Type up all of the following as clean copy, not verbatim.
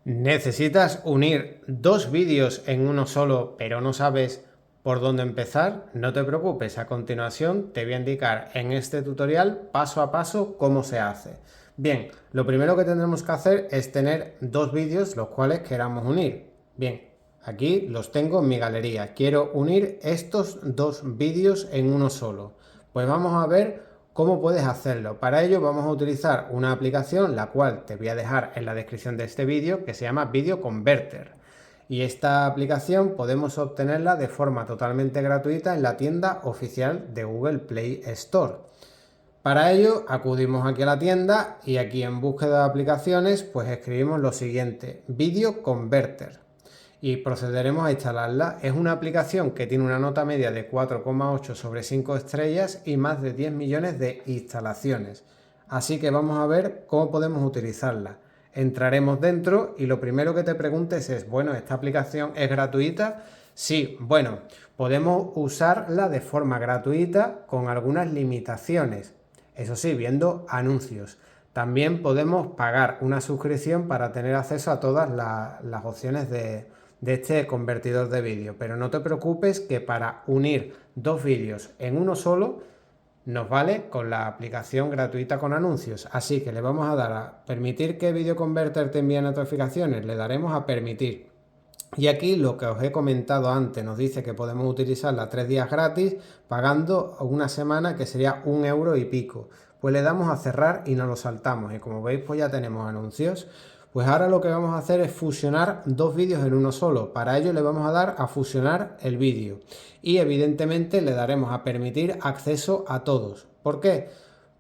¿Necesitas unir dos vídeos en uno solo, pero no sabes por dónde empezar? No te preocupes, a continuación te voy a indicar en este tutorial paso a paso cómo se hace. Bien, lo primero que tendremos que hacer es tener dos vídeos los cuales queramos unir. Bien, aquí los tengo en mi galería. Quiero unir estos dos vídeos en uno solo. Pues vamos a ver ¿cómo puedes hacerlo? Para ello vamos a utilizar una aplicación, la cual te voy a dejar en la descripción de este vídeo, que se llama Video Converter. Y esta aplicación podemos obtenerla de forma totalmente gratuita en la tienda oficial de Google Play Store. Para ello acudimos aquí a la tienda y aquí en búsqueda de aplicaciones pues escribimos lo siguiente: Video Converter. Y procederemos a instalarla. Es una aplicación que tiene una nota media de 4,8 sobre 5 estrellas y más de 10 millones de instalaciones. Así que vamos a ver cómo podemos utilizarla. Entraremos dentro y lo primero que te preguntes es, bueno, ¿esta aplicación es gratuita? Sí, bueno, podemos usarla de forma gratuita con algunas limitaciones. Eso sí, viendo anuncios. También podemos pagar una suscripción para tener acceso a todas las opciones de este convertidor de vídeo, pero no te preocupes que para unir dos vídeos en uno solo nos vale con la aplicación gratuita con anuncios. Así que le vamos a dar a permitir que Video Converter te envíe notificaciones, le daremos a permitir. Y aquí lo que os he comentado antes, nos dice que podemos utilizarla 3 días gratis pagando una semana, que sería 1 € y pico. Pues le damos a cerrar y nos lo saltamos, y como veis pues ya tenemos anuncios. Pues ahora lo que vamos a hacer es fusionar dos vídeos en uno solo. Para ello le vamos a dar a fusionar el vídeo y evidentemente le daremos a permitir acceso a todos. ¿Por qué?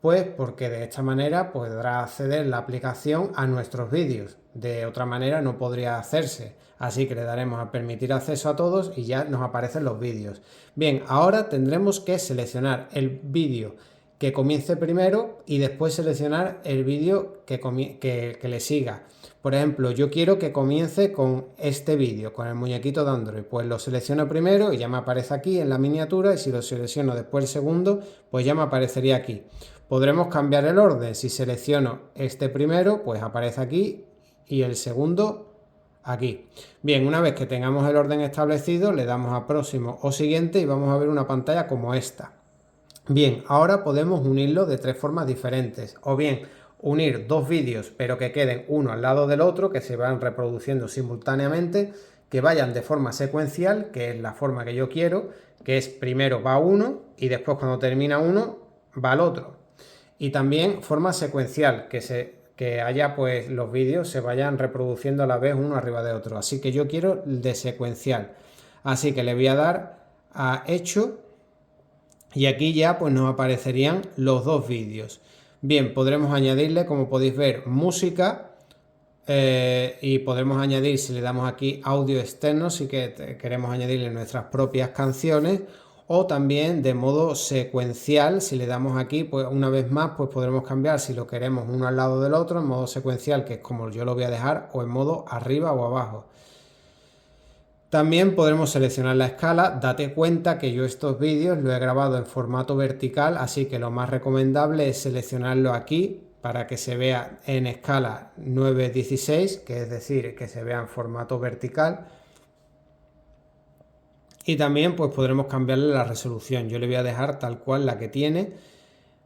Pues porque de esta manera podrá acceder la aplicación a nuestros vídeos. De otra manera no podría hacerse. Así que le daremos a permitir acceso a todos y ya nos aparecen los vídeos. Bien, ahora tendremos que seleccionar el vídeo que comience primero y después seleccionar el vídeo que le siga. Por ejemplo, yo quiero que comience con este vídeo, con el muñequito de Android. Pues lo selecciono primero y ya me aparece aquí en la miniatura, y si lo selecciono después el segundo, pues ya me aparecería aquí. Podremos cambiar el orden. Si selecciono este primero, pues aparece aquí y el segundo aquí. Bien, una vez que tengamos el orden establecido, le damos a próximo o siguiente y vamos a ver una pantalla como esta. Bien, ahora podemos unirlo de tres formas diferentes, o bien unir dos vídeos pero que queden uno al lado del otro, que se van reproduciendo simultáneamente, que vayan de forma secuencial, que es la forma que yo quiero, que es primero va uno y después cuando termina uno va el otro. Y también forma secuencial, que haya pues los vídeos se vayan reproduciendo a la vez uno arriba de otro. Así que yo quiero de secuencial. Así que le voy a dar a hecho y aquí ya pues nos aparecerían los dos vídeos. Bien, podremos añadirle, como podéis ver, música y podremos añadir, si le damos aquí audio externo, si que queremos añadirle nuestras propias canciones, o también de modo secuencial. Si le damos aquí, pues una vez más, pues podremos cambiar si lo queremos uno al lado del otro, en modo secuencial, que es como yo lo voy a dejar, o en modo arriba o abajo. También podremos seleccionar la escala. Date cuenta que yo estos vídeos los he grabado en formato vertical, así que lo más recomendable es seleccionarlo aquí para que se vea en escala 9:16, que es decir, que se vea en formato vertical. Y también pues podremos cambiarle la resolución. Yo le voy a dejar tal cual la que tiene.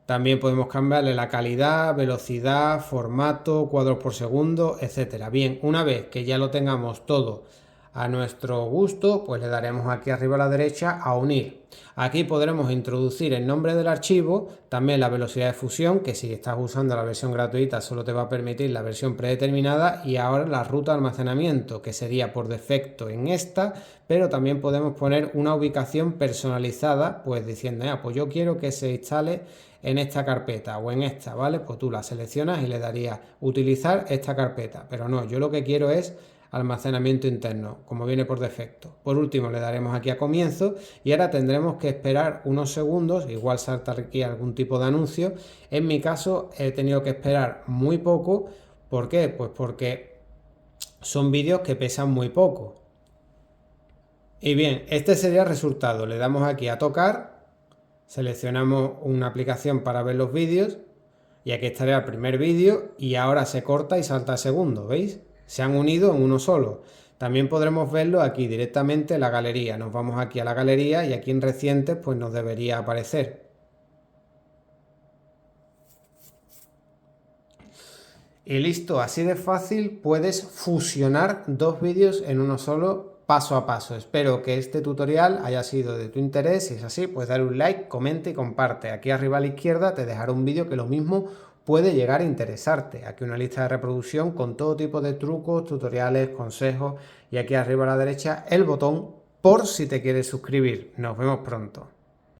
También podemos cambiarle la calidad, velocidad, formato, cuadros por segundo, etcétera. Bien, una vez que ya lo tengamos todo a nuestro gusto, pues le daremos aquí arriba a la derecha a unir. Aquí podremos introducir el nombre del archivo, también la velocidad de fusión, que si estás usando la versión gratuita solo te va a permitir la versión predeterminada, y ahora la ruta de almacenamiento, que sería por defecto en esta, pero también podemos poner una ubicación personalizada, pues diciendo, pues yo quiero que se instale en esta carpeta o en esta, ¿vale? Pues tú la seleccionas y le darías utilizar esta carpeta, pero no, yo lo que quiero es almacenamiento interno, como viene por defecto. Por último le daremos aquí a comienzo y ahora tendremos que esperar unos segundos, igual salta aquí algún tipo de anuncio. En mi caso he tenido que esperar muy poco. ¿Por qué? Pues porque son vídeos que pesan muy poco. Y bien, este sería el resultado. Le damos aquí a tocar, seleccionamos una aplicación para ver los vídeos y aquí estaría el primer vídeo y ahora se corta y salta el segundo, ¿veis? se han unido en uno solo. También podremos verlo aquí directamente en la galería. Nos vamos aquí a la galería y aquí en recientes pues nos debería aparecer. Y listo, así de fácil puedes fusionar dos vídeos en uno solo paso a paso. Espero que este tutorial haya sido de tu interés. Si es así, pues dale un like, comenta y comparte. Aquí arriba a la izquierda te dejaré un vídeo que lo mismo puede llegar a interesarte. Aquí una lista de reproducción con todo tipo de trucos, tutoriales, consejos y aquí arriba a la derecha el botón por si te quieres suscribir. Nos vemos pronto.